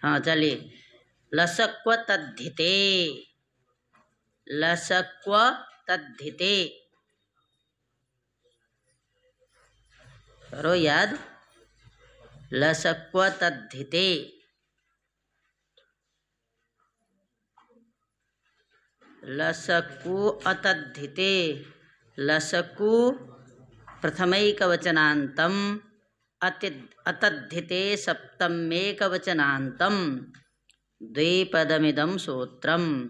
हाँ चलिए। लसक्व तद्धिते, लसक्व तद्धिते करो याद। लसक्व तद्धिते, लसकु अतद्धिते, लसकु प्रथमैकवचनान्तं अतद्धिते सप्तम्येकवचनान्तं द्विपदमिदं सूत्रम्।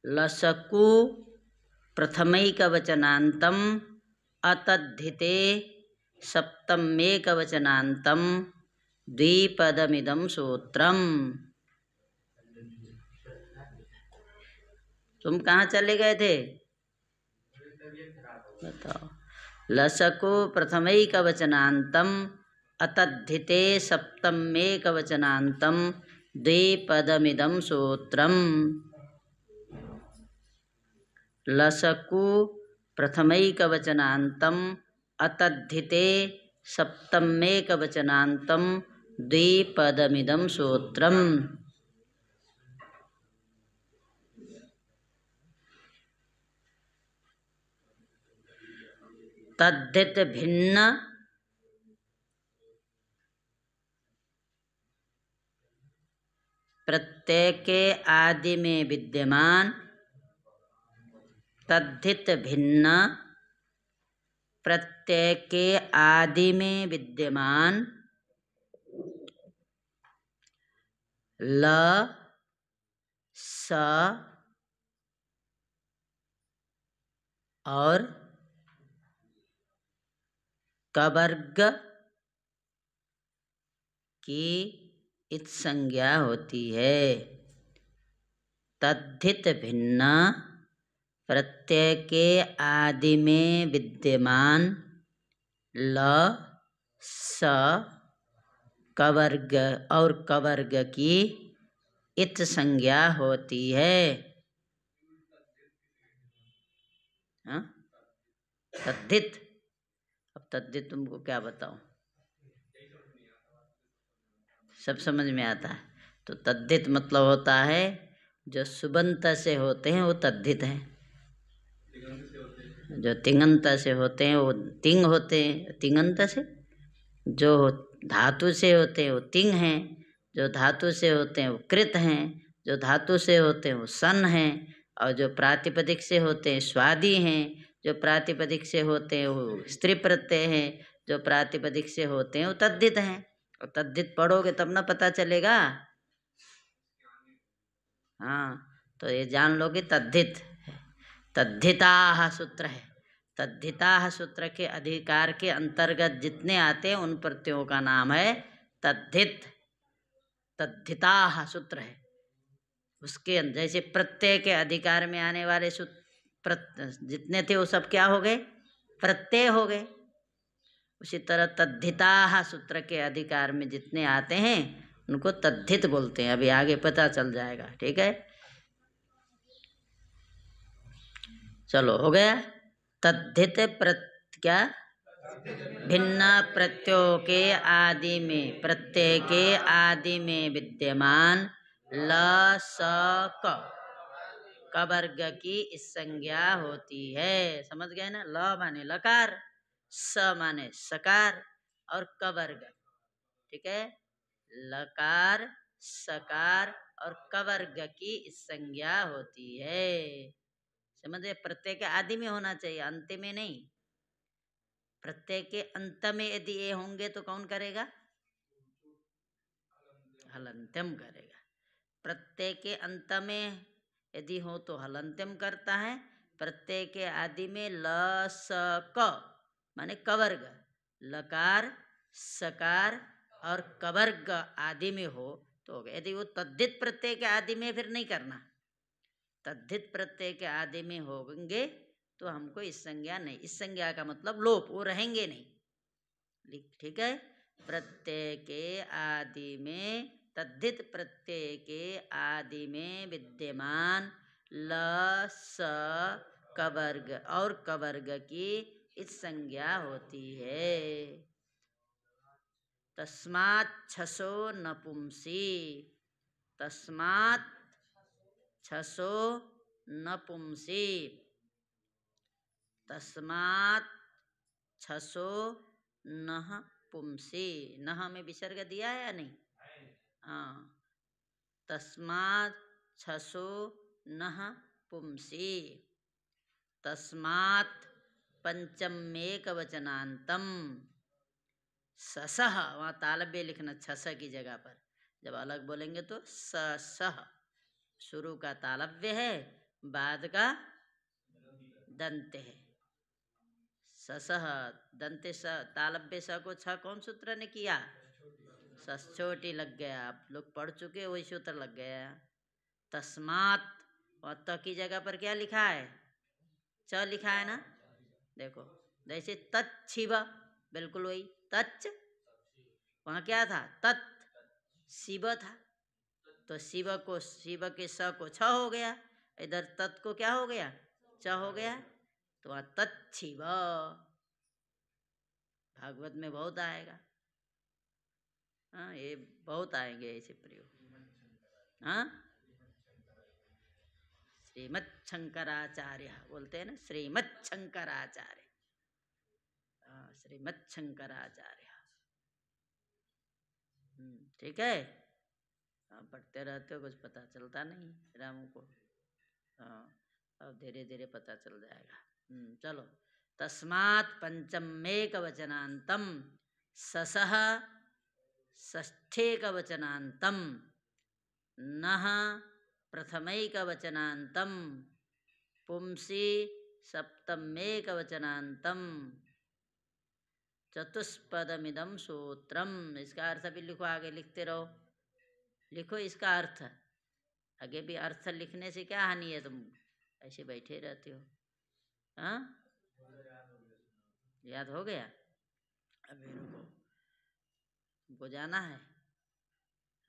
लसकु प्रथमैकवचनान्तं अतद्धिते सप्तम्येकवचनान्तं द्विपदमिदं सूत्रम्। तुम कहाँ चले गए थे बताओ। लसको प्रथमैकवचनान्तं अतद्धिते सप्तम्येकवचनान्तं द्विपदमिदं सूत्रम्। लसकु प्रथमैकवचनान्तं अतद्धिते सप्तम्येकवचनान्तं द्विपदमिदं सूत्रम्। तद्धित भिन्न प्रत्यय के आदि में विद्यमान, तद्धित भिन्न प्रत्यय के आदि में विद्यमान ल स और कवर्ग की इत संज्ञा होती है। तद्धित भिन्न प्रत्यय के आदि में विद्यमान ल स कवर्ग और कवर्ग की इत संज्ञा होती है। हाँ? तद्धित, अब तद्धित तुमको क्या बताऊं, सब समझ में आता है। तो तद्धित मतलब होता है जो सुबंत से होते हैं वो तद्धित हैं, जो तिङंत से होते हैं वो तिंग होते हैं। तिङंत से जो धातु से होते हैं वो तिंग हैं, जो धातु से होते हैं वो कृत हैं, जो धातु से होते हैं वो सन हैं, और जो प्रातिपदिक से होते हैं स्वादि हैं, जो प्रातिपदिक से होते हैं वो स्त्री प्रत्यय हैं, जो प्रातिपदिक से होते हैं वो तद्धित हैं। और तद्धित पढ़ोगे तब ना पता चलेगा। हाँ तो ये जान लो कि तद्धित है। तद्धिताः सूत्र है। तद्धिताः सूत्र के अधिकार के अंतर्गत जितने आते हैं उन प्रत्ययों का नाम है तद्धित। तद्धिताः सूत्र है। उसके जैसे प्रत्यय के अधिकार में आने वाले सूत्र जितने थे वो सब क्या हो गए, प्रत्यय हो गए। उसी तरह तद्धिताः सूत्र के अधिकार में जितने आते हैं उनको तद्धित बोलते हैं। अभी आगे पता चल जाएगा, ठीक है। चलो हो गया। तद्धित क्या, भिन्न प्रत्ययों के आदि में, प्रत्यय के आदि में विद्यमान ल स क कवर्ग की इस संज्ञा होती है। समझ गए ना। ल माने लकार, स माने सकार और कवर्ग, ठीक है। लकार सकार और कवर्ग की इस संज्ञा होती है। समझे। प्रत्यय के आदि में होना चाहिए, अंत में नहीं। प्रत्यय के अंत में यदि ये होंगे तो कौन करेगा, हलंत्यम करेगा। प्रत्यय के अंत में यदि हो तो हलंत्यम करता है। प्रत्यय के आदि में ल स क माने कवर्ग, लकार सकार और कवर्ग आदि में हो तो यदि वो तद्धित प्रत्यय के आदि में फिर नहीं करना। तद्धित प्रत्यय के आदि में होंगे तो हमको इस संज्ञा नहीं, इस संज्ञा का मतलब लोप, वो रहेंगे नहीं, ठीक है। प्रत्यय के आदि में, तद्धित प्रत्यय के आदि में विद्यमान ल स कवर्ग और कवर्ग की इस संज्ञा होती है। तस्मात् छसो नपुंसी, तस्मात् छसो नपुंसी, तस्मात् छसो नह पुंसी। नह में विसर्ग दिया है या नहीं? हाँ, तस्मात् छसो नह पुंसी, तस्मात् पंचमेकवचनान्तम, ससह, वहाँ तालव्य लिखना छस की जगह पर, जब अलग बोलेंगे तो ससह, शुरू का तालव्य है, बाद का दंत्य है। ससह दंत्य स, तालव्य स को छ कौन सूत्र ने किया? सस छोटी लग गया, आप लोग पढ़ चुके वही सूत्र लग गया। तस्मात्, और त की जगह पर क्या लिखा है? च लिखा है ना, देखो जैसे तच्छिव, बिल्कुल वही तच्च, वहाँ क्या था? तत्, शिव था, तो शिव को, शिव के स को छ हो गया, इधर तत् को क्या हो गया? च हो गया, तो वहाँ तच्छिव। भागवत में बहुत आएगा, हाँ ये बहुत आएंगे ऐसे प्रयोग। हाँ, श्रीमत् शंकराचार्य बोलते हैं ना, श्रीमत् शंकराचार्य, श्रीमत् शंकराचार्य। ठीक है, पढ़ते रहते हो, कुछ पता चलता नहीं रामू को। हाँ, अब धीरे धीरे पता चल जाएगा। चलो, तस्मात् पंचमेकवचनान्तम, ससह षष्ठेकवचनान्तम, नः प्रथमैकवचनान्तम, पुंसी सप्तमेकवचनान्तम, चतुष्पदमिदं सूत्रम। इसका अर्थ भी लिखो, आगे लिखते रहो, लिखो इसका अर्थ। आगे भी अर्थ लिखने से क्या हानि है, तुम ऐसे बैठे रहते हो। हाँ, याद हो गया? अभी रुको, तुमको जाना है,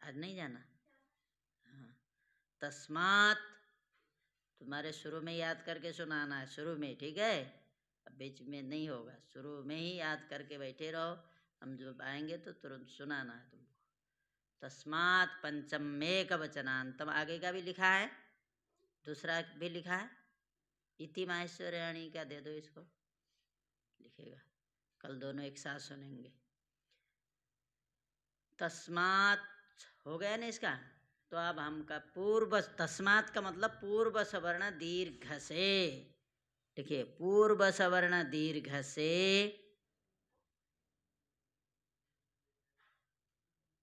आज नहीं जाना? हाँ, तस्मात् तुम्हारे शुरू में याद करके सुनाना है, शुरू में, ठीक है? अब बीच में नहीं होगा, शुरू में ही याद करके बैठे रहो, हम जब आएंगे तो तुरंत सुनाना है तुमको। तस्मात् पंचमेकवचनान्तम, आगे का भी लिखा है, दूसरा भी लिखा है, इति माहेश्वराणी का दे दो इसको, लिखेगा, कल दोनों एक साथ सुनेंगे। तस्मात् हो गया ना इसका, तो अब हमका पूर्व, तस्मात् का मतलब पूर्व सवर्ण दीर्घ से, देखिए पूर्व सवर्ण दीर्घ से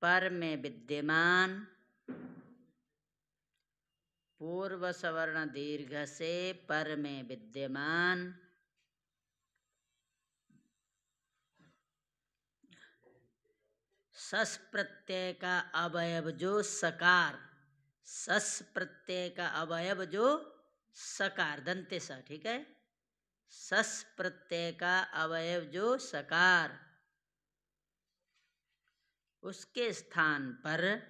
पर में विद्यमान, पूर्व सवर्ण दीर्घ से पर में विद्यमान सस प्रत्यय का अवयव जो सकार, सस प्रत्यय का अवयव जो सकार, दंते स, ठीक है? सस प्रत्यय का अवयव जो सकार, उसके स्थान पर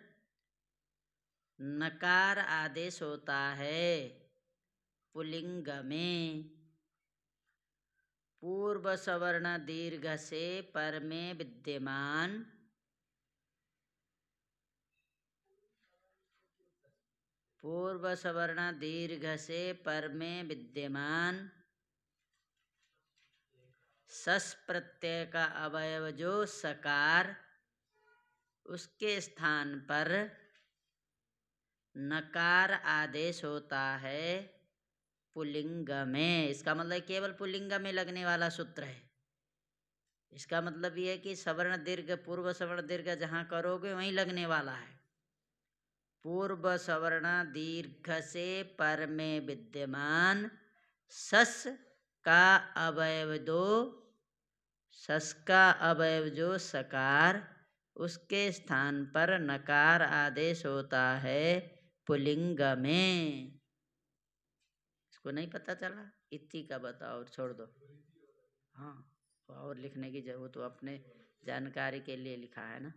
नकार आदेश होता है पुल्लिंग में। पूर्व सवर्ण दीर्घ से पर में विद्यमान, पूर्व सवर्ण दीर्घ से पर में विद्यमान सस प्रत्यय का अवयव जो सकार, उसके स्थान पर नकार आदेश होता है पुल्लिंग में। इसका मतलब केवल पुल्लिंग में लगने वाला सूत्र है। इसका मतलब ये है कि सवर्ण दीर्घ, पूर्व सवर्ण दीर्घ जहाँ करोगे वहीं लगने वाला है। पूर्व सवर्ण दीर्घ से पर में विद्यमान सस का अवयव दो, सस का अवयव जो सकार, उसके स्थान पर नकार आदेश होता है पुल्लिंग में। इसको नहीं पता चला? इति का बताओ और छोड़ दो। हाँ, और लिखने की जरूरत, तो अपने जानकारी के लिए लिखा है ना।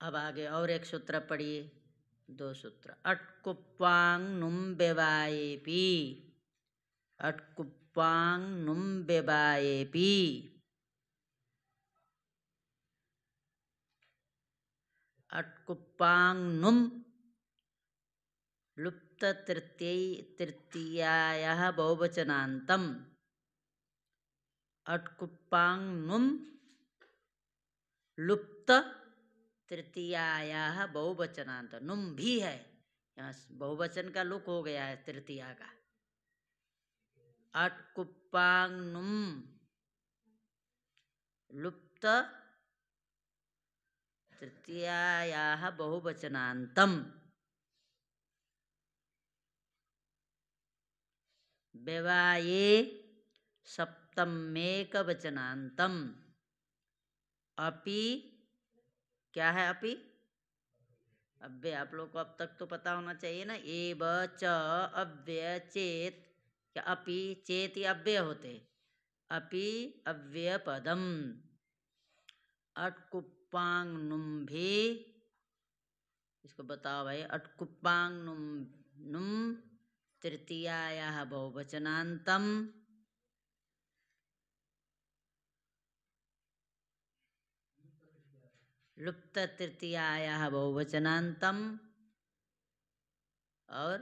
अब आगे और एक सूत्र पढ़िए, दो सूत्र। अट्कुप्वांग नुम बेवाएपी, अट्कुप अट्कुप्पांग नुम बेबाएपी। अट्कुप्पांग नुम लुप्त तृतीयायाः बहुवचनान्तम्। अट्कुप्पांग नुम लुप्त तृतीयायाः बहुवचनांत। नुम भी है, यहाँ बहुवचन का लुक हो गया है तृतीया का। अट्कुप्पांग नुम लुप्त तृतीयायाः बहुवचनान्तम्। व्यवाये सप्तमेकवचनान्तम्। अपि क्या है? अपि अव्यय। आप लोग को अब तक तो पता होना चाहिए ना। एव च अव्यय चेत, क्या अपि चेत ये अव्यय होते। अपि अव्यय पदम। अट्कुप्पांग नुम भी, इसको बताओ भाई। अट्कुप्पांग नुम नुम तृतीयायाः बहुवचनान्तम्। लुप्त तृतीयायाः बहुवचनान्तम् और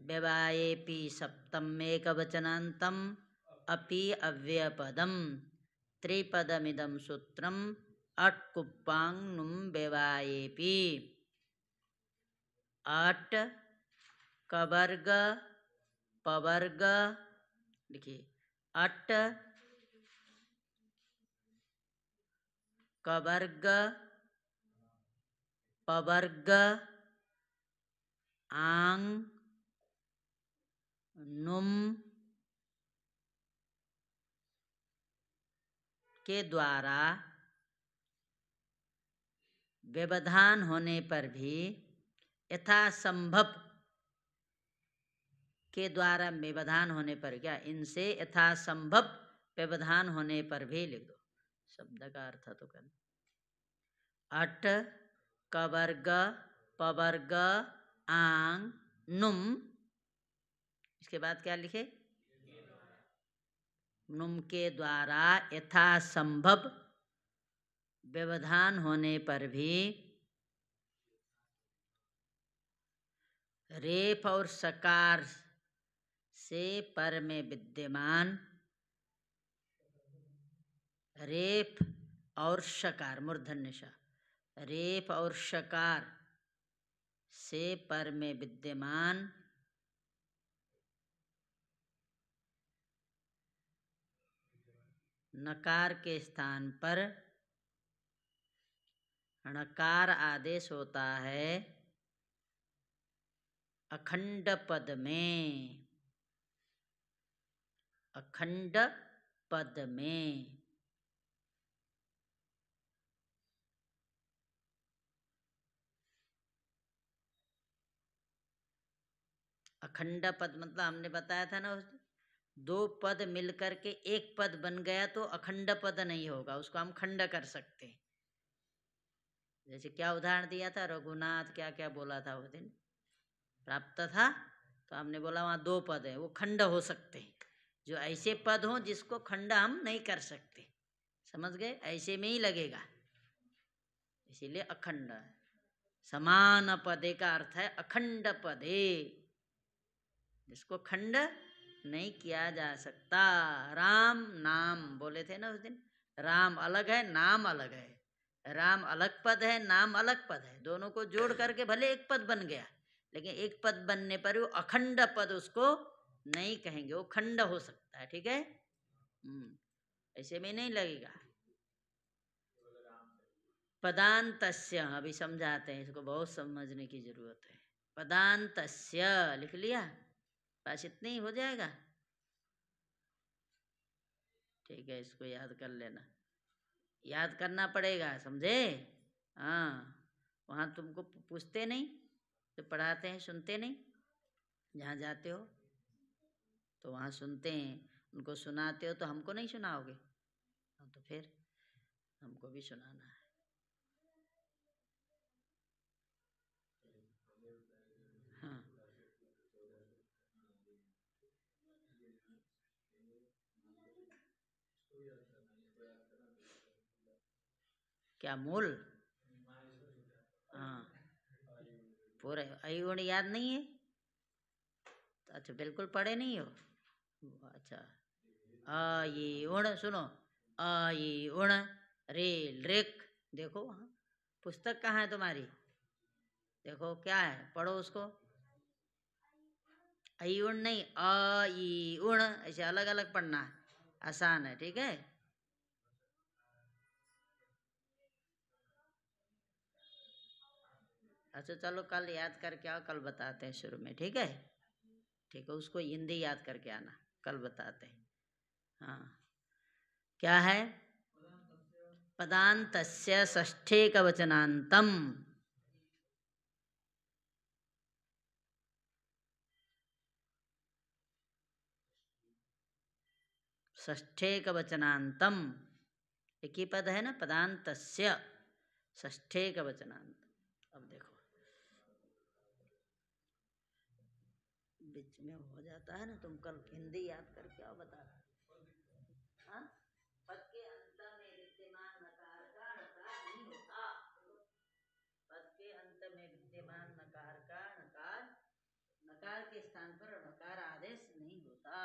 व्यवायेपि सप्तमेकवचनान्तम् अपि अव्ययपदम्। त्रिपदमिदं सूत्रम् अट्कुप्पांग नुम व्यवायेपि। अट कवर्ग पवर्ग, लिखिए अट कवर्ग पवर्ग आंग नुम के द्वारा व्यवधान होने पर भी यथासंभव के द्वारा व्यवधान होने पर, क्या इनसे यथासंभव व्यवधान होने पर भी लिख दो। शब्द का अर्थ तो करना। अट कवर्ग पवर्ग आंग नुम, इसके बाद क्या लिखे? नुम के द्वारा यथासंभव व्यवधान होने पर भी रेफ और सकार से पर में विद्यमान, रेफ और शकार मूर्धन्य श, रेफ और शकार से पर में विद्यमान नकार के स्थान पर णकार आदेश होता है अखंड पद में। अखंड पद में अखंड पद मतलब हमने बताया था ना, उस दो पद मिलकर के एक पद बन गया तो अखंड पद नहीं होगा, उसको हम खंड कर सकते हैं। जैसे क्या उदाहरण दिया था? रघुनाथ क्या क्या बोला था उस दिन? प्राप्त था, तो हमने बोला वहाँ दो पद है, वो खंड हो सकते हैं। जो ऐसे पद हों जिसको खंड हम नहीं कर सकते, समझ गए? ऐसे में ही लगेगा, इसीलिए अखंड। समान पदे का अर्थ है अखंड पदे, जिसको खंड नहीं किया जा सकता। राम नाम बोले थे ना उस दिन। राम अलग है, नाम अलग है। राम अलग पद है, नाम अलग पद है। दोनों को जोड़ करके भले एक पद बन गया, लेकिन एक पद बनने पर वो अखंड पद उसको नहीं कहेंगे, वो खंड हो सकता है। ठीक है? ऐसे में नहीं लगेगा। पदांतस्य, अभी समझाते हैं, इसको बहुत समझने की जरूरत है। पदांतस्य लिख लिया, बस इतने ही हो जाएगा। ठीक है, इसको याद कर लेना, याद करना पड़ेगा, समझे? हाँ, वहाँ तुमको पूछते नहीं, तो पढ़ाते हैं सुनते नहीं। जहाँ जाते हो तो वहाँ सुनते हैं, उनको सुनाते हो तो हमको नहीं सुनाओगे? तो फिर हमको भी सुनाना है। हाँ, क्या मूल? हाँ पूरे अयुण याद नहीं है? अच्छा बिल्कुल पढ़े नहीं हो? अच्छा आ ये उण सुनो, आ ये उण रे लृक, देखो वहाँ पुस्तक कहाँ है तुम्हारी? देखो क्या है, पढ़ो उसको। अयुण नहीं, आ ई उण ऐसे अलग अलग पढ़ना है, आसान है, ठीक है। अच्छा चलो कल याद करके आओ, कल बताते हैं शुरू में, ठीक है। ठीक है, उसको हिंदी याद करके आना, कल बताते हैं। हाँ क्या है? पदान्तस्य षष्ठेकवचनान्तम्। षष्ठेकवचनान्तम् एक ही पद है ना, पदान्तस्य षष्ठेकवचनान्त। अब देखो बीच में हो जाता है ना, तुम कल हिंदी याद करके आओ, बता। हाँ पद के अंत में विद्यमान नकार का नकार नहीं होता। पद के अंत में विद्यमान नकार का नकार, नकार के स्थान पर नकार आदेश नहीं होता।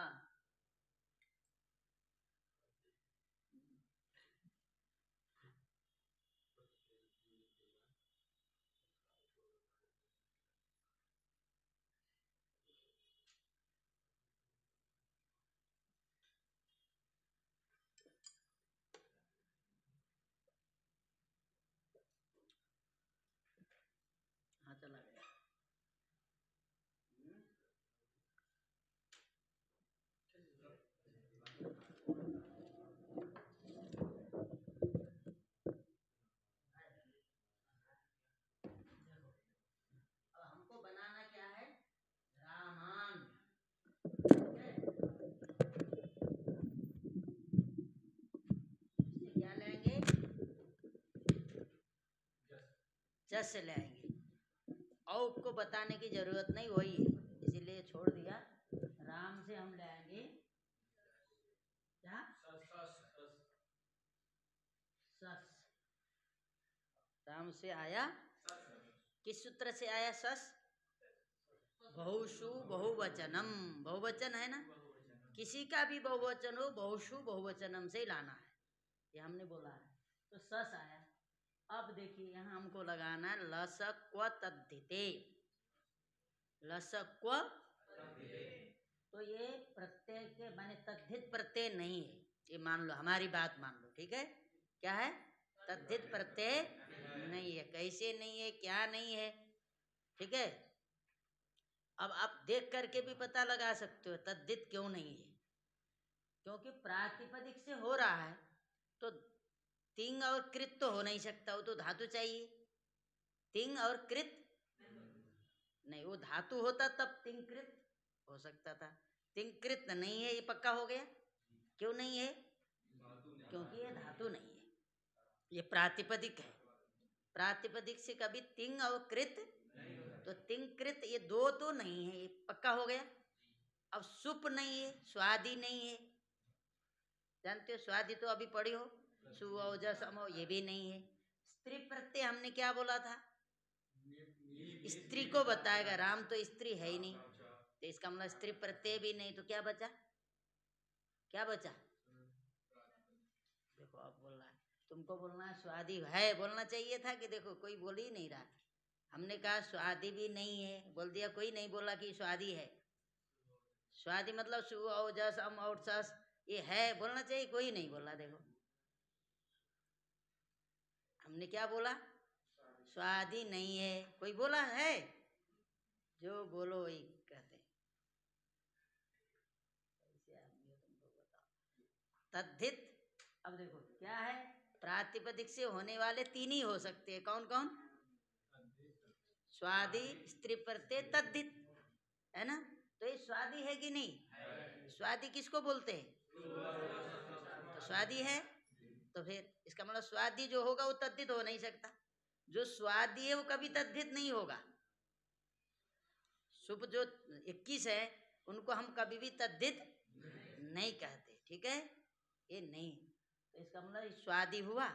हाँ चला गया। अब हमको बनाना क्या है? रामान, ठीक है। इससे क्या लेंगे? जस से लेंगे। औ को बताने की जरूरत नहीं, वही है, इसीलिए छोड़ दिया। राम से हम लेंगे क्या? सस। राम से आया, किस सूत्र से आया? सस। बहुषु बहुवचनम, बहुवचन है ना, किसी का भी बहुवचन हो बहुषु बहुवचनम से लाना है, ये हमने बोला है। तो सस आया। अब देखिए यहाँ हमको लगाना है लसक्व तद्धिते। लसक्व, तो ये प्रत्यय के माने तद्धित प्रत्यय नहीं है, ये मान लो, हमारी बात मान लो, ठीक है। क्या है? तद्धित प्रत्यय नहीं है। कैसे नहीं है, क्या नहीं है, ठीक है। अब आप देख करके भी पता लगा सकते हो तद्धित क्यों नहीं है, क्योंकि प्रातिपदिक से हो रहा है, तो तिंग और कृत तो हो नहीं सकता, वो तो धातु चाहिए। तिंग और कृत नहीं, वो धातु होता तब तिंग कृत हो सकता था, तिंग कृत नहीं है, ये पक्का हो गया। क्यों नहीं है? क्योंकि ये धातु नहीं है, ये प्रातिपदिक है। प्रातिपदिक से कभी तिंग और कृत, तो तिंग कृत ये दो तो नहीं है, ये पक्का हो गया। अब सुप नहीं है, स्वादि नहीं है, जानते हो स्वादि तो अभी पढ़ी हो, सु औ समो, ये भी नहीं है। स्त्री प्रत्यय हमने क्या बोला था? स्त्री को बताएगा, राम तो स्त्री है ही नहीं, तो इसका मतलब स्त्री प्रत्यय भी नहीं, तो क्या बचा? क्या बचा? देखो अब बोल रहा है, तुमको बोलना है स्वादि है, बोलना चाहिए था कि देखो कोई बोल ही नहीं रहा। हमने कहा स्वादि भी नहीं है, बोल दिया, कोई नहीं बोला कि स्वादि है। स्वादि मतलब सु औ जस अम और सस, ये है बोलना चाहिए, कोई नहीं बोला। देखो हमने क्या बोला? स्वादि नहीं है, कोई बोला है? जो बोलो वही कहते हैं। कैसे आदमी हो तुमको बताओ। तद्धित, अब देखो क्या है, प्रातिपदिक से होने वाले तीन ही हो सकते हैं, कौन कौन? स्वादि, स्त्री प्रत्यय, तद्धित, है ना। तो ये स्वादि है कि नहीं? स्वादि किसको बोलते हैं? तो स्वादि है, तो फिर इसका मतलब स्वादि जो होगा वो तद्धित हो नहीं सकता। जो स्वादि है वो कभी तद्धित नहीं होगा। शुभ जो 21 है उनको हम कभी भी तद्धित नहीं कहते, ठीक है। ये नहीं, तो इसका मतलब स्वादि हुआ,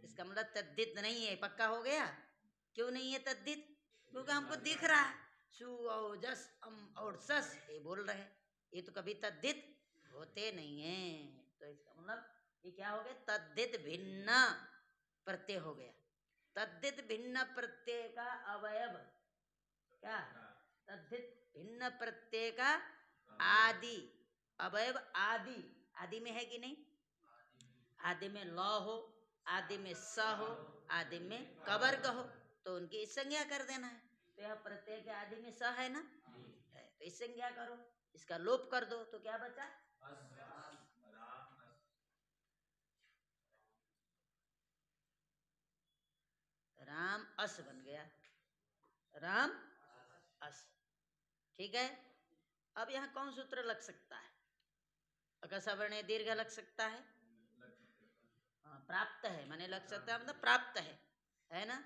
इसका मतलब तद्धित नहीं है, पक्का हो गया। क्यों नहीं है तद्धित? क्योंकि हमको दिख रहा है सु और जस अम और सस ये बोल रहे हैं, ये तो कभी तद्धित होते नहीं है। तो इसका मतलब ये क्या हो गया? तद्धित भिन्न प्रत्यय हो गया। तद्धित भिन्न प्रत्यय का अवयव क्या? तद्धित भिन्न प्रत्यय का आदि अवयव आदि। आदि में है कि नहीं? आदि में ल हो, आदि में स हो, आदि में कवर्ग हो, तो उनकी संज्ञा कर देना है। तो यह प्रत्यय के आदि में स है ना, है तो इस संज्ञा करो, इसका लोप कर दो तो क्या बचा? राम अस बन गया, राम अस। ठीक है। अब यहाँ कौन सूत्र लग सकता है? अकसवर्ण दीर्घ लग सकता है। प्राप्त है माने लग सकता है, मतलब प्राप्त है ना।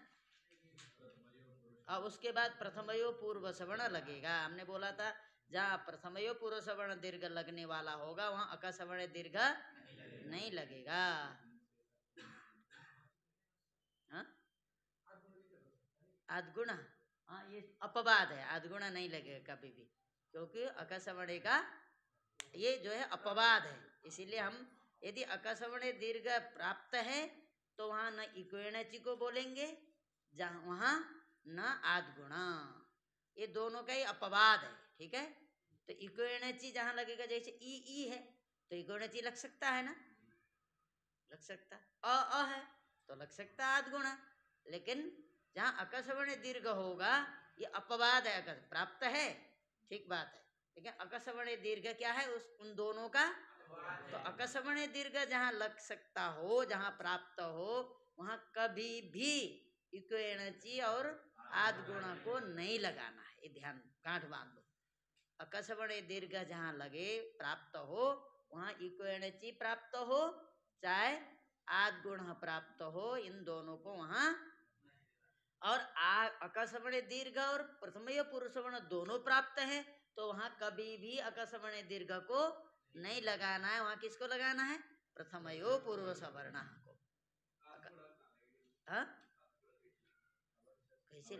अब उसके बाद प्रथमयो पूर्व सवर्ण लगेगा। हमने बोला था जहाँ प्रथमयो पूर्व सवर्ण दीर्घ लगने वाला होगा वहाँ अकसवर्ण दीर्घ नहीं लगेगा। हाँ आदगुण, हाँ ये अपवाद है, आदगुण नहीं लगेगा कभी भी, क्योंकि अकसवर्ण का ये जो है अपवाद है। इसीलिए हम यदि अकसवर्ण दीर्घ प्राप्त है तो वहाँ न इक्वेणचि को बोलेंगे, जहाँ वहाँ न आदगुणा, ये दोनों का ही अपवाद है। ठीक है। तो इक्वेणचि जहाँ लगेगा, जैसे ई है तो इक्वेणचि लग सकता है ना, लग सकता। अ है तो लग सकता आदगुणा। लेकिन जहाँ अकसवर्ण दीर्घ होगा ये अपवाद है, अगर प्राप्त है ठीक बात है, लेकिन अकसवर्ण दीर्घ क्या है उस उन दोनों का। तो अकसवर्ण दीर्घ जहाँ लग सकता हो, जहाँ प्राप्त हो, वहाँ कभी भी इक्वेणचि और आदगुणा को नहीं लगाना है। ये ध्यान गांठ बांध लो। अकसवर्ण दीर्घ जहाँ लगे प्राप्त हो वहाँ इक्वेणचि प्राप्त हो चाहे आदगुण प्राप्त हो, इन दोनों को वहाँ। और अकसवर्ण दीर्घ और प्रथमयो पुरुषवर्ण दोनों प्राप्त है तो वहाँ कभी भी अकसवर्ण दीर्घ को नहीं लगाना है। वहाँ किसको लगाना है? प्रथमयो पूर्व सवर्ण को। हाँ कैसे?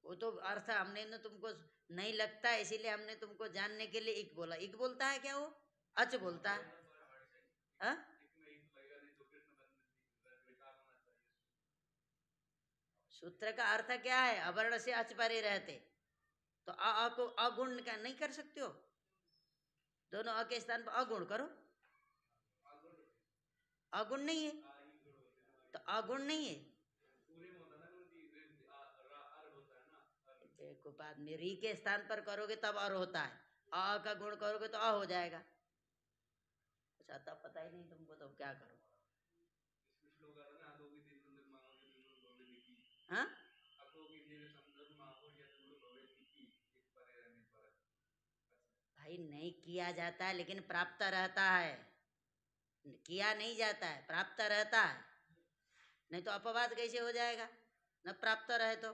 वो तो अर्थ हमने ना तुमको नहीं लगता है, इसीलिए हमने तुमको जानने के लिए इक बोला। इक बोलता है क्या? वो अच बोलता है। हाँ सूत्र का अर्थ क्या है? अवर्ण से अच परे रहते तो अ को अगुण का नहीं कर सकते हो, दोनों अ के स्थान पर अगुण करो। अगुण नहीं है तो अगुण नहीं है। देखो बाद में री के स्थान पर करोगे तब अर होता है, अ का गुण करोगे तो अ हो जाएगा। अच्छा तब पता ही नहीं तुमको तो क्या करो। हाँ भाई नहीं किया जाता है लेकिन प्राप्त रहता है, किया नहीं जाता है, प्राप्त रहता है। नहीं तो अपवाद कैसे हो जाएगा? न प्राप्त रहे तो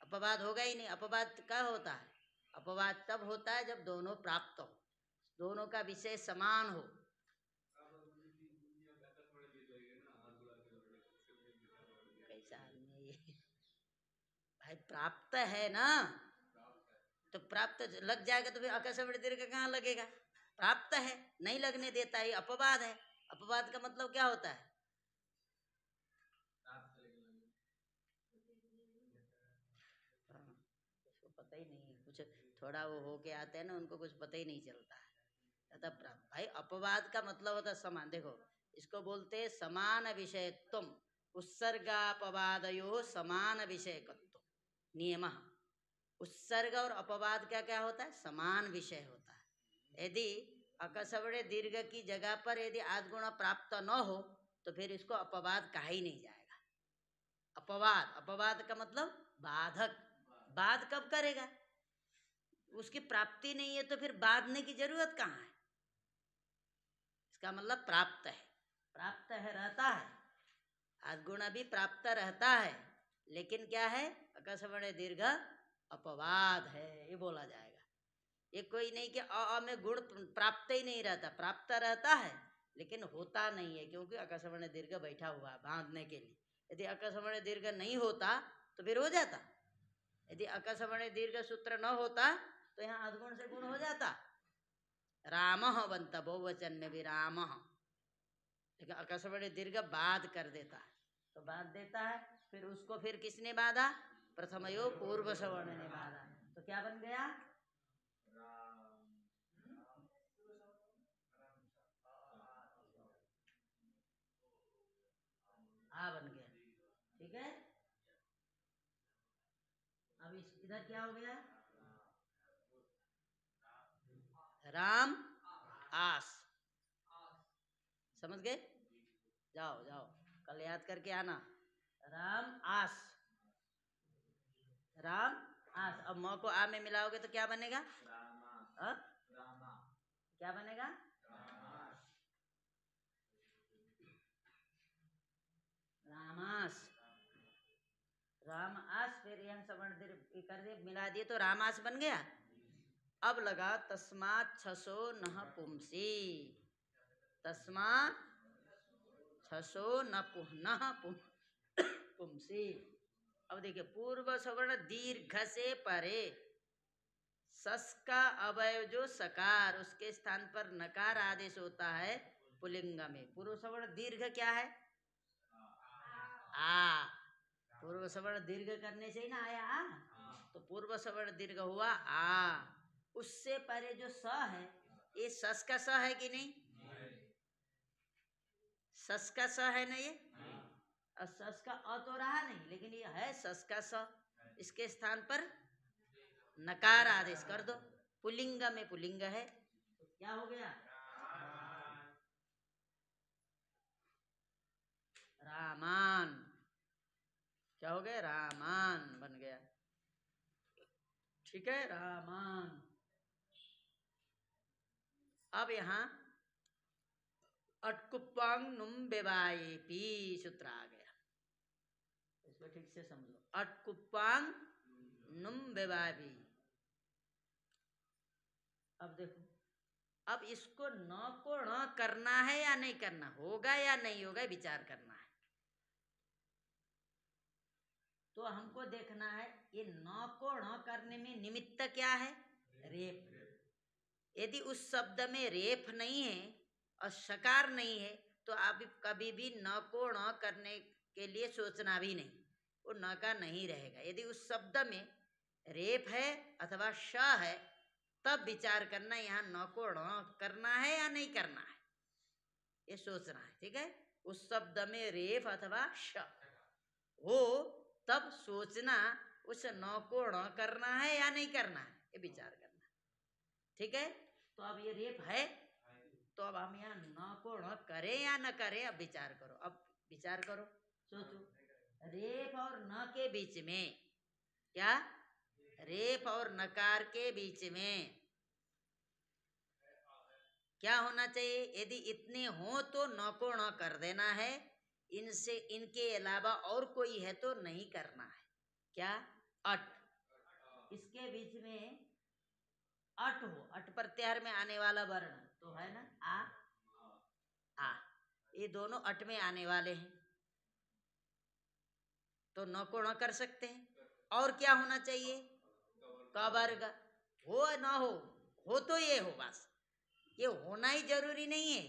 अपवाद होगा ही नहीं। अपवाद क्या होता है? अपवाद तब होता है जब दोनों प्राप्त हो, दोनों का विषय समान हो। कैसा आदमी ये भाई? प्राप्त है ना, तो प्राप्त लग जाएगा तो फिर अकस्मण दीर्घ कहाँ लगेगा? प्राप्त है नहीं लगने देता है, अपवाद है। अपवाद का मतलब क्या होता है? हाँ, उसको पता ही नहीं कुछ, थोड़ा वो होके आते हैं ना उनको कुछ पता ही नहीं चलता है। तब प्राप्त भाई अपवाद का मतलब होता है समान। देखो इसको बोलते हैं समान विषयत्व, उत्सर्गापवादयो समान विषयकत्व नियम। उत्सर्ग और अपवाद क्या क्या होता है? समान विषय होता है। यदि अकस्मण दीर्घ की जगह पर यदि आदगुण प्राप्त न हो तो फिर इसको अपवाद कहा ही नहीं जाएगा। अपवाद, अपवाद का मतलब बाधक। बाध कब करेगा? उसकी प्राप्ति नहीं है तो फिर बाधने की जरूरत कहाँ है? इसका मतलब प्राप्त है, प्राप्त है रहता है, आदगुण भी प्राप्त रहता है, लेकिन क्या है? अकस्मण दीर्घ अपवाद है, ये बोला जाएगा। ये कोई नहीं कि अ में गुण प्राप्त ही नहीं रहता, प्राप्त रहता है लेकिन होता नहीं है, क्योंकि अकस्मण दीर्घ बैठा हुआ है बांधने के लिए। यदि अकस्मण दीर्घ नहीं होता तो फिर हो जाता। यदि अकस्मण दीर्घ सूत्र न होता तो यहाँ अधगुण से गुण हो जाता, रामः बनता बहुवचन में भी रामः, लेकिन अकस्मण दीर्घ बाध कर देता है, तो बाध देता है। फिर उसको फिर किसने बाधा? प्रथमयो पूर्व सवर्ण ने बाधा। तो क्या बन गया? आ बन गया। ठीक है, अब इधर क्या हो गया? राम आस, समझ गए? जाओ जाओ कल याद करके आना। राम आस, राम आस। अब म को आ में मिलाओगे तो क्या बनेगा? क्या बनेगा? रामास, राम आस। फिर यहाँ सवर्ण दीर्घ कर दिए, मिला दिए तो रामास बन गया। अब लगा तस्मात् छसो नः पुंसी, तस्मात् छसो न पुनः पुंसी। अब देखिए पूर्व सवर्ण दीर्घ से परे, सस का अवयव जो सकार, उसके स्थान पर नकार आदेश होता है पुल्लिंग में। पूर्व सवर्ण दीर्घ क्या है? आ। पूर्व सवर्ण दीर्घ करने से ही ना आया आ, तो पूर्व सवर्ण दीर्घ हुआ आ। उससे परे जो स है, ये सस का स है कि नहीं? सस का स है ना ये, और सस का अ तो रहा नहीं, लेकिन ये है सस का स। इसके स्थान पर नकार आदेश कर दो, पुल्लिंग में पुल्लिंग है, तो क्या हो गया? रामान। क्या हो गया? रामान बन गया। ठीक है, रामान। अब यहां अटकुपांग नुम बेवाएपी सूत्र आ गया, इसको ठीक से समझो। अटकुपांग नुम बेवाएपी। अब देखो, अब इसको न को न करना है या नहीं करना, होगा या नहीं होगा, विचार करना है। तो हमको देखना है ये न को न करने में निमित्त क्या है? रेप। यदि उस शब्द में रेफ नहीं है और सकार नहीं है तो आप कभी भी न को न करने के लिए सोचना भी नहीं, वो न का नहीं रहेगा। यदि उस शब्द में रेफ है अथवा श है तब विचार करना यहाँ न को न करना है या नहीं करना है, ये सोचना है। ठीक है, उस शब्द में रेफ अथवा श हो तब सोचना उस न को न करना है या नहीं करना है, ये विचार करना। ठीक है, तो अब ये रेप है, तो अब हम यहाँ न को न करें या न करें, अब विचार करो। अब विचार करो, सोचो। रेप और न के बीच में क्या? रेप और नकार के बीच में क्या होना चाहिए? यदि इतने हो तो न को न कर देना है, इनसे इनके अलावा और कोई है तो नहीं करना है। क्या? अट। इसके बीच में अट हो, अट प्रत्याहार में आने वाला वर्ण तो है ना आ, ये दोनों अट में आने वाले हैं, तो न को न कर सकते हैं। और क्या होना चाहिए? क वर्ग। हो न हो तो ये हो बस, ये होना ही जरूरी नहीं है,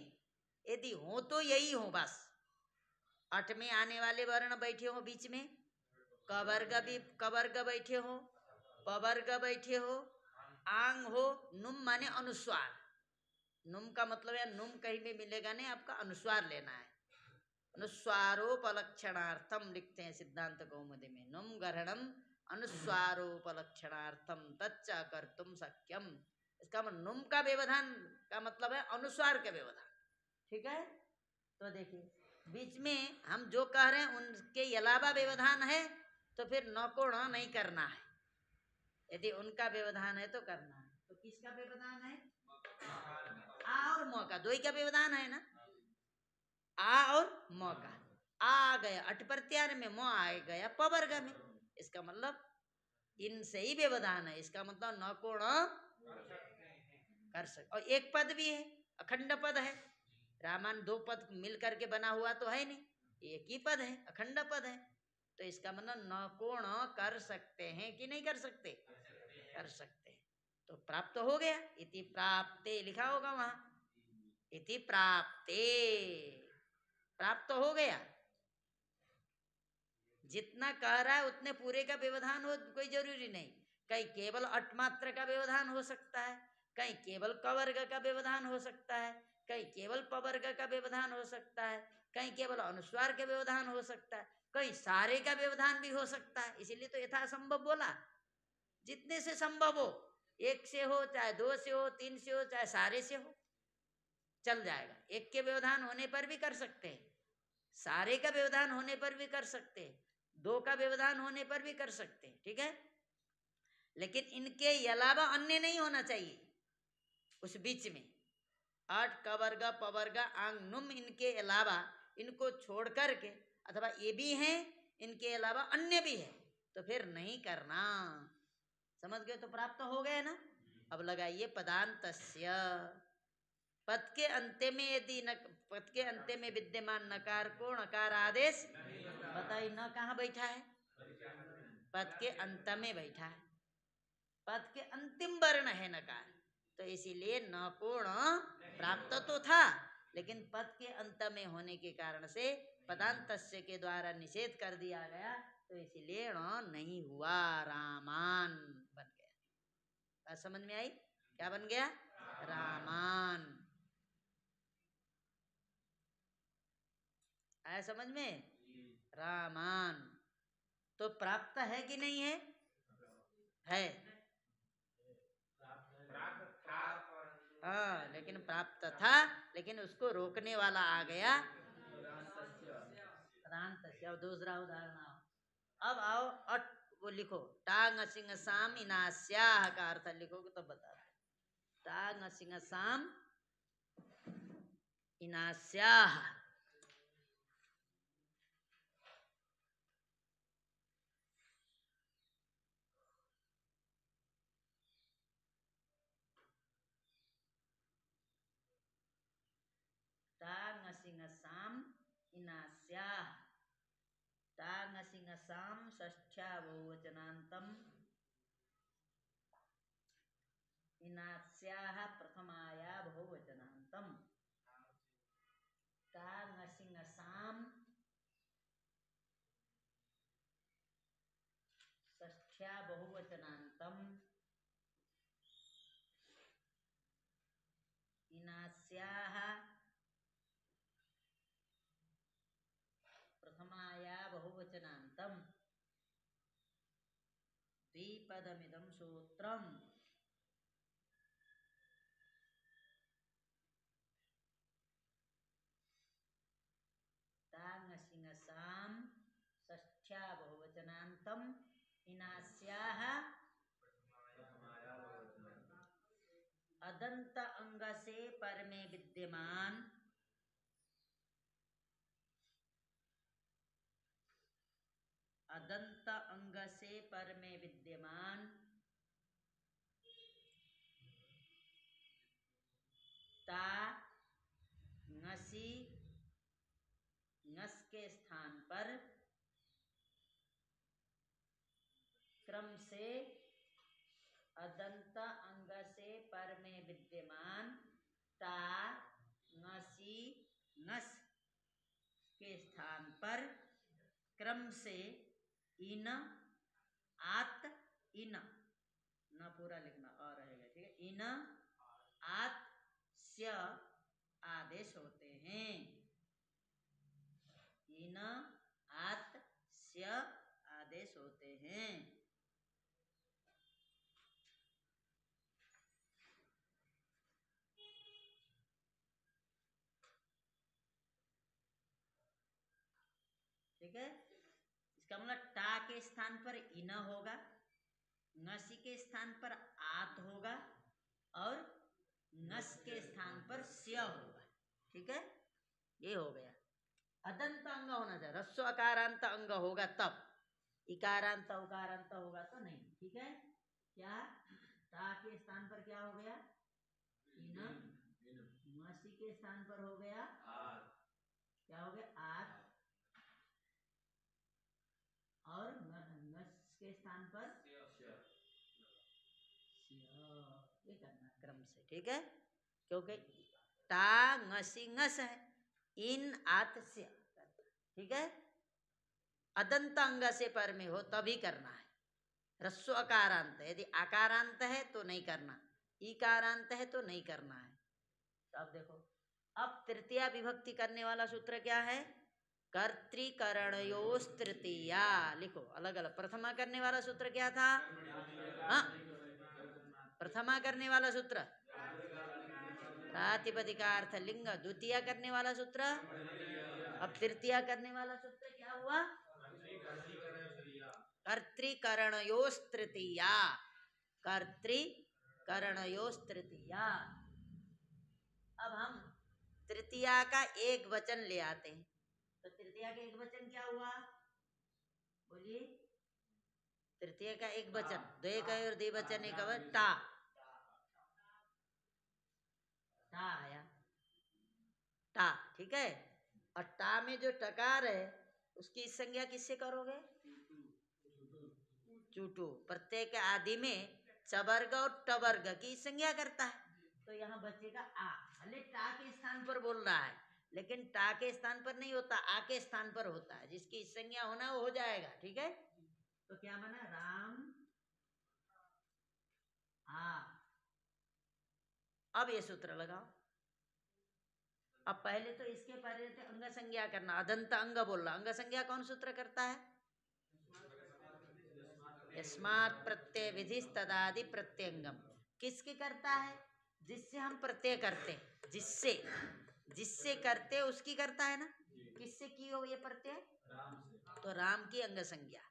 यदि हो तो यही हो बस। अट में आने वाले वर्ण बैठे हो बीच में, क वर्ग भी क वर्ग बैठे हो, प वर्ग बैठे हो, आंग हो, नुम माने अनुस्वार। नुम का मतलब है नुम कहीं भी मिलेगा नहीं, आपका अनुस्वार लेना है। अनुस्वारोपलक्षणार्थम लिखते हैं सिद्धांत कौमुदी में, नुम ग्रहणम अनुस्वारोपलक्षणार्थम तच्च कर्तुम शक्यम। इसका नुम का व्यवधान का मतलब है अनुस्वार के व्यवधान। ठीक है, तो देखिए बीच में हम जो कह रहे हैं उनके अलावा व्यवधान है तो फिर न को न नहीं करना है, यदि उनका व्यवधान है तो करना है। तो किसका व्यवधान है? आ और म का, दो ही का व्यवधान है ना, आ और म का। आ गया अट प्रत्याहार में, म आ गया प वर्ग में, इसका मतलब इनसे ही व्यवधान है। इसका मतलब न को न कर सकते। और एक पद भी है, अखंड पद है, रामान दो पद मिल करके बना हुआ तो है नहीं, एक ही पद है, अखंड पद है। तो इसका मतलब न को न कर सकते हैं कि नहीं कर सकते? कर सकते हैं। तो प्राप्त हो गया, इति प्राप्ते लिखा होगा वहां, इति प्राप्ते, प्राप्त हो गया। जितना कह रहा है उतने पूरे का व्यवधान हो कोई जरूरी नहीं, कहीं केवल अट मात्र का व्यवधान हो सकता है, कहीं केवल कवर्ग का व्यवधान हो सकता है, कहीं केवल पवर्ग का व्यवधान हो सकता है, कहीं केवल अनुस्वार का व्यवधान हो सकता है, कहीं सारे का व्यवधान भी हो सकता है। इसीलिए तो यथासंभव बोला, जितने से संभव हो, एक से हो चाहे दो से हो, तीन से हो चाहे सारे से हो, चल जाएगा। एक के व्यवधान होने पर भी कर सकते हैं, सारे का व्यवधान होने पर भी कर सकते हैं, दो का व्यवधान होने पर भी कर सकते हैं, ठीक है। लेकिन इनके अलावा अन्य नहीं होना चाहिए उस बीच में। अट कवर्ग पवर्ग आंग नुम इनके अलावा, इनको छोड़ करके, अथवा ये भी हैं इनके अलावा अन्य भी है, तो फिर नहीं करना। समझ गए? तो प्राप्त हो गए ना। अब लगाइए पदांतस्य, पद के अंत्य में यदि न, पद के अंत्य में विद्यमान नकार को नकार आदेश, बताइए न कहाँ बैठा है? पद के अंत में बैठा है, पद के अंतिम वर्ण है नकार, तो इसीलिए न को न प्राप्त तो था, लेकिन पद के अंत में होने के कारण से पदांतस्य के द्वारा निषेध कर दिया गया, तो इसीलिए न नहीं हुआ, रामान बन गया। बात समझ में आई? क्या बन गया? रामान। आया समझ में? रामान। तो प्राप्त है कि नहीं है? है। हाँ, लेकिन प्राप्त था, लेकिन उसको रोकने वाला आ गया पदांत। अब दूसरा उदाहरण आओ, अब आओ अट, वो लिखो टांग सिंह साम इनास्याह का अर्थ लिखोगे तो बता दो। टांग सिंह साम इनास्याह, टांग सिंह साम इनास्याह, टांग सिंह साम षष्ठ्या बहुवचनांतम इनास्याह प्रथमाया बहुवचनांतम। टांग सिंह साम षष्ठ्या बहुवचनांतम इनास्याह प्रथमाया बहुवचनांतम द्विपदमिदं सूत्रम्। टांग सिंह साम षष्ठ्या बहुवचनांतम इनास्याह अदंत अंग से पर में विद्यमान अदंत अंग से पर में विद्यमान ता ngसी ngस के स्थान पर क्रम से अदंत अंग से पर में विद्यमान ता ngसी ngस के स्थान पर क्रम से इन आत इन, न पूरा लिखना अ रहेगा, ठीक है। इन आत स्य आदेश होते हैं, इन आत स्य आदेश होते हैं। ठीक है। इसका मतलब टा के स्थान पर इन होगा, ngसी के स्थान पर आत होगा, और ngस के स्थान पर स्य होगा, ठीक है। ये हो गया। अदंत अंग होना चाहिए, रस्व अकारांत अंग होगा तब, इकारांत उकारांत होगा तो नहीं, ठीक है। क्या ता के स्थान पर क्या हो गया? इन, ngसी के स्थान पर हो गया क्या हो गया आत, और नस के स्थान पर ये करना क्रम से, ठीक है, क्योंकि टा ngसी ngस है, इन आत से, ठीक है। अदंत अंग से पर में हो तभी करना है। रस्व अकारांत, यदि आकारांत है तो नहीं करना, ईकारांत है तो नहीं करना है। तो अब देखो, अब तृतीया विभक्ति करने वाला सूत्र क्या है? कर्तृकरणयोस् तृतीया, लिखो अलग अलग। प्रथमा करने वाला सूत्र क्या था? हाँ, प्रथमा करने वाला सूत्र प्रातिपदिकार्थ लिंग, द्वितीय करने वाला सूत्र, अब तृतीया करने वाला सूत्र क्या हुआ? कर्तृकरणयोस् तृतीया, कर्तृकरणयोस् तृतीया। अब हम तृतीया का एक वचन ले आते हैं, तो तृतीया का एक वचन क्या हुआ? बोलिए, तृतीय का एक वचन, द्वे का और द्विवचन एक टा, टा आया, टा, ठीक है। और टा में जो टकार है उसकी संज्ञा किससे करोगे? चूटू। प्रत्येक आदि में चवर्ग और टवर्ग की संज्ञा करता है, तो यहाँ बचेगा आ। भले टा के स्थान पर बोल रहा है, लेकिन टा के स्थान पर नहीं होता, आ के स्थान पर होता है। जिसकी संज्ञा होना वो हो जाएगा, ठीक है। तो क्या बना? राम आ। अब ये सूत्र लगाओ। अब पहले तो इसके पहले थे अंग संज्ञा करना, अदंत अंग बोल रहा। अंग संज्ञा कौन सूत्र करता है? यस्मात् प्रत्यय विधि तदादि प्रत्यंगम। किसके करता है? जिससे हम प्रत्यय करते, जिससे जिससे करते उसकी करता है ना। किससे की हो ये प्रत्यय? तो राम की अंग संज्ञा।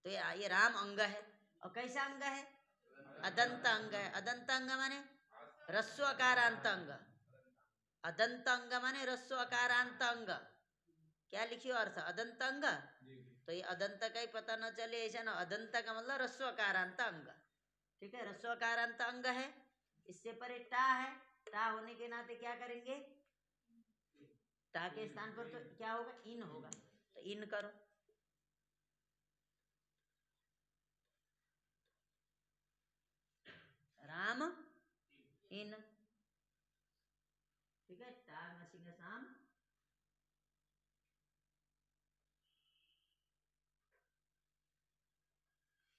तो ये राम अंग है। और कैसा अंग है? अदंत अंग है। अदंत अंग माने रस्व अकारांत अंग। अदंत अंग माने रस्व अकारांत अंग। क्या लिखियो अर्थ? अदंत अंग। तो ये अदंत का ही पता न चले ऐसा ना, अदंत का मतलब रस्व अकारांत अंग, ठीक है। रस्व अकारांत अंग है। इससे परे टा है, टा होने के नाते क्या करेंगे? टा के स्थान पर तो क्या होगा? इन होगा, तो इन करो। राम इन, ठीक है। टा नसिंग शाम,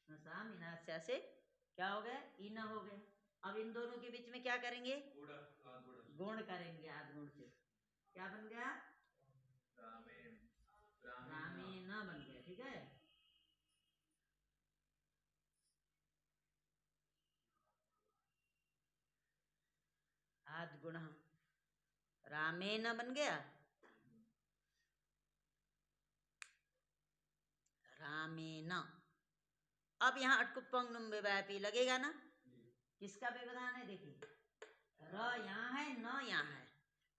शाम इनास्या से क्या हो गया? इन हो गया। अब इन दोनों के बीच में क्या करेंगे? गुण करेंगे, आध गुण से क्या बन गया? रामेण बन गया, ठीक है। आध गुण रामेण बन गया, रामेण। अब यहाँ अटकुप्पंगनुम विवापी लगेगा ना। किसका व्यवधान है? देखिए, र यहाँ है, न यहाँ है।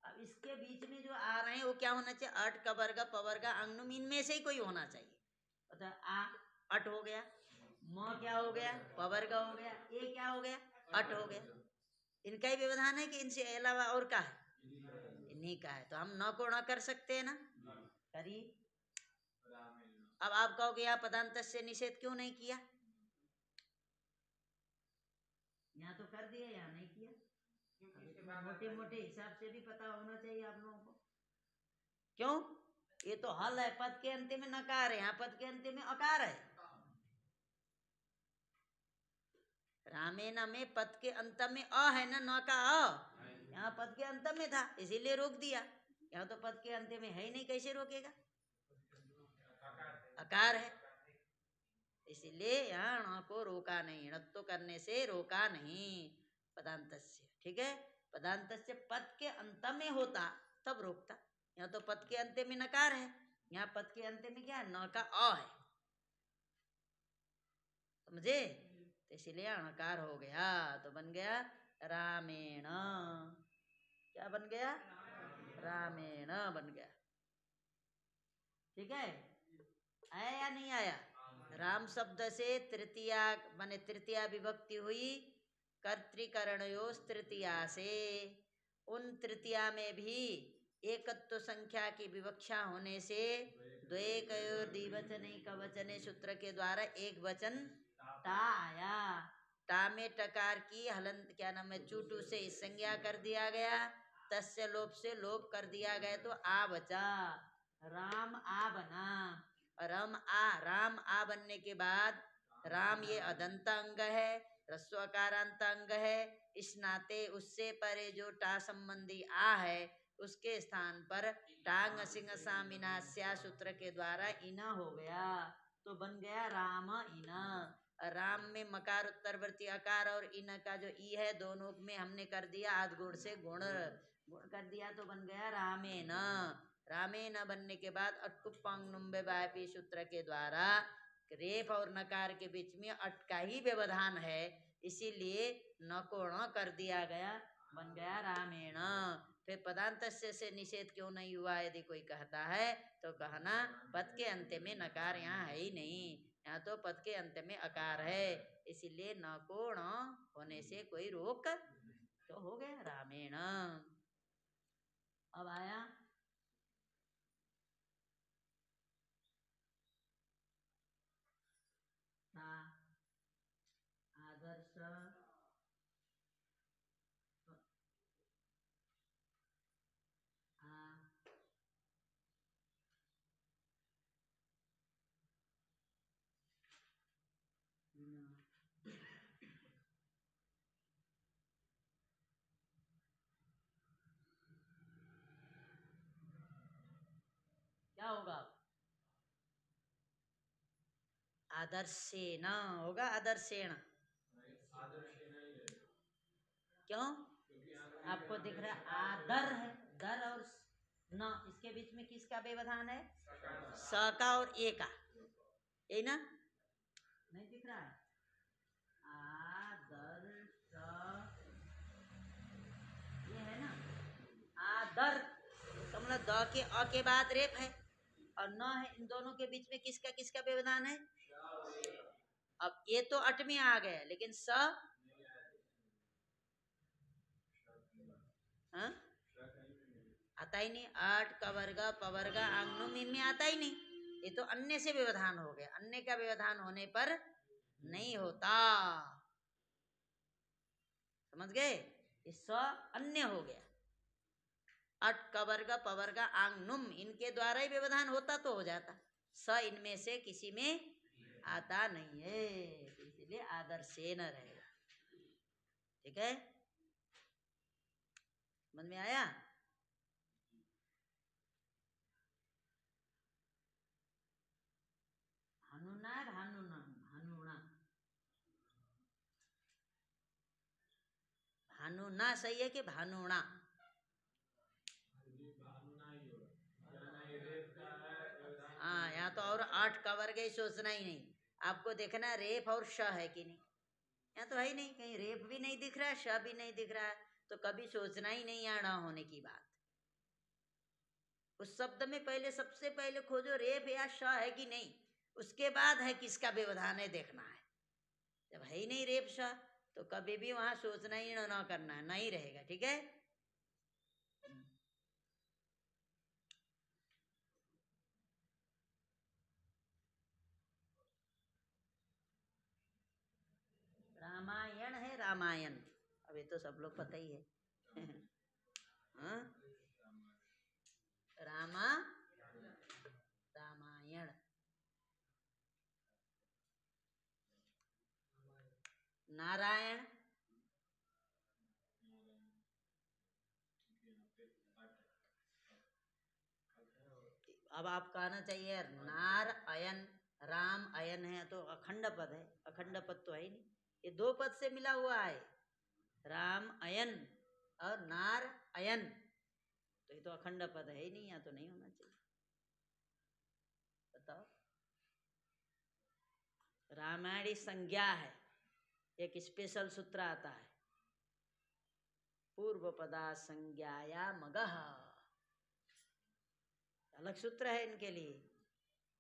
अब इसके बीच में जो आ रहे हैं वो क्या होना चाहिए? अट कवर्ग पवर्ग अंगनुम, इनमें से ही कोई होना चाहिए। तो आ अट हो गया, म क्या हो गया? पवर्ग हो गया, ए क्या हो गया? अट हो गया। इनका ही व्यवधान है कि इनसे अलावा और का है? इन्हीं का है। तो हम न को न कर सकते हैं ना, करिए। अब आप कहोगे यहाँ पदांत से निषेध क्यों नहीं किया? यहाँ तो कर दिया, यहाँ नहीं किया। मोटे मोटे हिसाब से भी पता होना चाहिए आप लोगों को। क्यों? ये तो हल है, पद के अंत में नकार है, यहाँ पद के अंत में अकार है। रामेण में पद के अंत में अ है ना, न का अ। यहाँ पद के अंत में था इसीलिए रोक दिया। यहाँ तो पद के अंत में है ही नहीं, कैसे रोकेगा? अकार है, इसीलिए यहाँ ण को रोका नहीं, णत्व करने से रोका नहीं पदांतस्य, ठीक है। पदांतस्य पद के अंत में होता तब रोकता। यहाँ तो पद के अंत में नकार है, यहाँ पद के अंत में क्या है? न का अ है, समझे? तो इसीलिए अणकार हो गया, तो बन गया रामेण। क्या बन गया? रामेण बन गया, ठीक है। आया या नहीं आया? राम शब्द से तृतीया माने तृतीया विभक्ति हुई कर्तृकरणयोस् तृतीया से। उन तृतीया में भी एकत्व संख्या की विवक्षा होने से द्वैकयोर द्विवचने कवचने सूत्र के द्वारा एक वचन टा आया। टा में टकार की हलंत क्या नाम है चूटू से इस संज्ञा कर दिया गया, तस्य लोप से लोप कर दिया गया तो आ बचा, राम आ बना। राम आ बनने के बाद राम ये अदंत अंग है, ह्रस्वकारांत अंग है, इस नाते उससे परे जो टा संबंधी आ है उसके स्थान पर टांग सिंह सामिनास्या सूत्र के द्वारा इना हो गया, तो बन गया राम इना। राम में मकार उत्तरवर्ती अकार और इन का जो ई है दोनों में हमने कर दिया आद गुण से गुण कर दिया, तो बन गया रामेन। रामेन बनने के बाद अटकुपांग नुम्बे वायपी सूत्र के द्वारा रेफ और नकार के बीच में अट का ही व्यवधान है, इसीलिए न को ण कर दिया गया, बन गया रामेण। फिर पदांत से निषेध क्यों नहीं हुआ यदि कोई कहता है तो कहना पद के अंत में नकार यहाँ है ही नहीं, यहाँ तो पद के अंत में अकार है, इसीलिए न को ण होने से कोई रोक तो हो गया रामेण। अब आया आदर्श क्या होगा आदर्शेन होगा, आदर्शेण क्यों आपको दिख रहा है आदर है, दर और न इसके बीच में किसका व्यवधान है, स का और ए का, यही ना नहीं दिख रहा है आदर्श ये है ना आदर, तो मतलब द के अ के बाद रेप है और न है, इन दोनों के बीच में किसका किसका व्यवधान है। अब ये तो अट में आ गया लेकिन स हाँ? आता ही नहीं, अट कवर्ग पवर्ग आंगनुम इनमें आता ही नहीं, ये तो अन्य से व्यवधान हो गया, अन्य का व्यवधान होने पर नहीं होता, समझ गए, स अन्य हो गया, अट कवर्ग पवर्ग आंगनुम इनके द्वारा ही व्यवधान होता तो हो जाता, स इनमें से किसी में आता नहीं है, इसलिए आदर्शेन रहेगा। ठीक है, समझ में आया। भानुना भानुना भानुना भानुना सही है कि भानुना, हाँ यहाँ तो और 8 का वर्ग ही सोचना ही नहीं, आपको देखना रेफ और श है कि नहीं, यहाँ तो है ही नहीं, कहीं रेफ भी नहीं दिख रहा है श भी नहीं दिख रहा है, तो कभी सोचना ही नहीं यहाँ न होने की बात। उस शब्द में पहले सबसे पहले खोजो रेफ या श है कि नहीं, उसके बाद है किसका व्यवधान है देखना है, जब है ही नहीं रेफ श तो कभी भी वहां सोचना ही न करना है, नहीं रहेगा। ठीक है, रामायण है रामायण, अब ये तो सब लोग पता ही है हाँ? रामायण नारायण अब आप कहना चाहिए नार अयन, राम अयन है तो अखंड पद है, अखंड पद तो है ही नहीं, ये 2 पद से मिला हुआ है, राम अयन और नार अयन, तो ये तो अखंड पद है ही नहीं, या तो नहीं होना चाहिए, बताओ। रामायणी संज्ञा है, एक स्पेशल सूत्र आता है, पूर्व पदा संज्ञाया मगह, अलग सूत्र है इनके लिए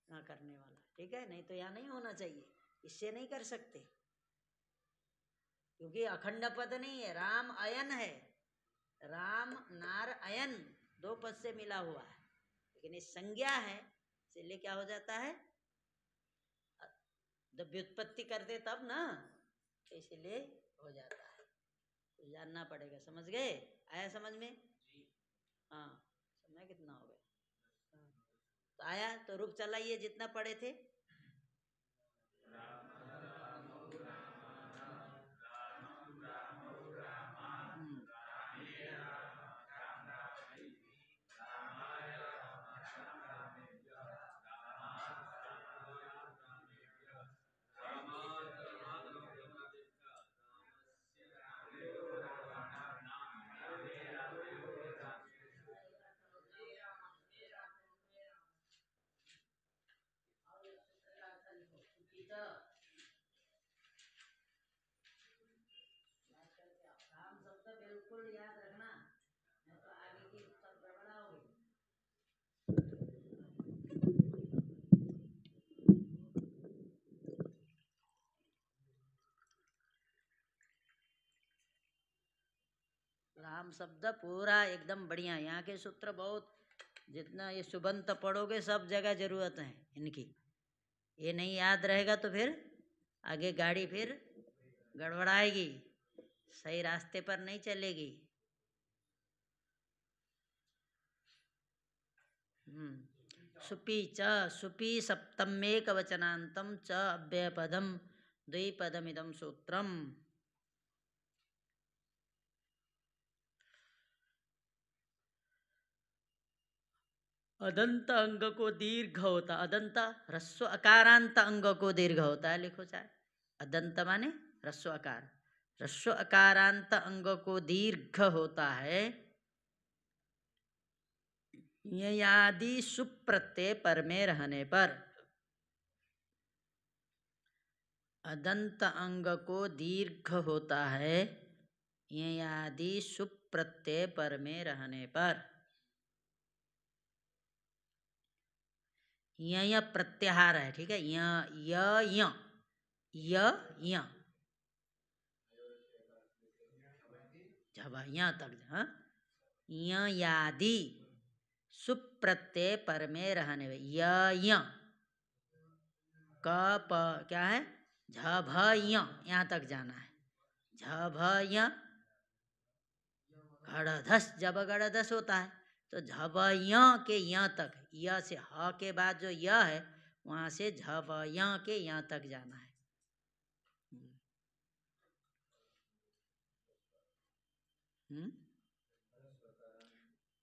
ना करने वाला। ठीक है, नहीं तो यहाँ नहीं होना चाहिए, इससे नहीं कर सकते क्योंकि अखंड पद नहीं है, राम अयन है, राम नार अयन दो पद से मिला हुआ है, लेकिन ये संज्ञा है, इसलिए क्या हो जाता है, जब व्युत्पत्ति कर दे तब ना, तो इसलिए हो जाता है। तो जानना पड़ेगा, समझ गए? आया समझ में? हाँ। समय कितना हो गया? तो आया तो रूप चलाइए जितना पढ़े थे। राम शब्द बिल्कुल याद रखना, नहीं तो आगे की सब गड़बड़ा होगी। राम शब्द पूरा एकदम बढ़िया, यहाँ के सूत्र बहुत, जितना ये सुबंत पढ़ोगे सब जगह जरूरत है इनकी। ये नहीं याद रहेगा तो फिर आगे गाड़ी फिर गड़बड़ाएगी, सही रास्ते पर नहीं चलेगी। सुपी च, सुपी सप्तमेक वचनांतम च अव्ययपदम द्विपदमिदं सूत्रम। अदंत अंग को दीर्घ होता, अदंत ह्रस्व अकारांत अंग को दीर्घ होता है, लिखो चाहे। अदंत माने ह्रस्व अकार, ह्रस्व अकारांत अंग को दीर्घ होता है यदि सुप्रत्यय पर में रहने पर। अदंत अंग को दीर्घ होता है यदि सुप्रत्यय पर में रहने पर। य प्रत्याहार है, ठीक है। य तक, हाँ। यादि सुप्रत्यय पर में रहने में, क्या है, यहाँ तक जाना है। गढ़धस, जब गढ़धस होता है तो झवया के यहाँ तक, य से ह के बाद जो य है वहां से झवया के यहाँ तक जाना है।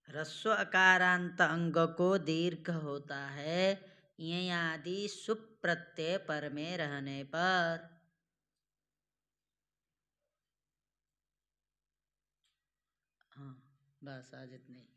ह्रस्व अकारांत अंग को दीर्घ होता है ये आदि सुप्रत्यय पर में रहने पर। हाँ बस आज इतने ही।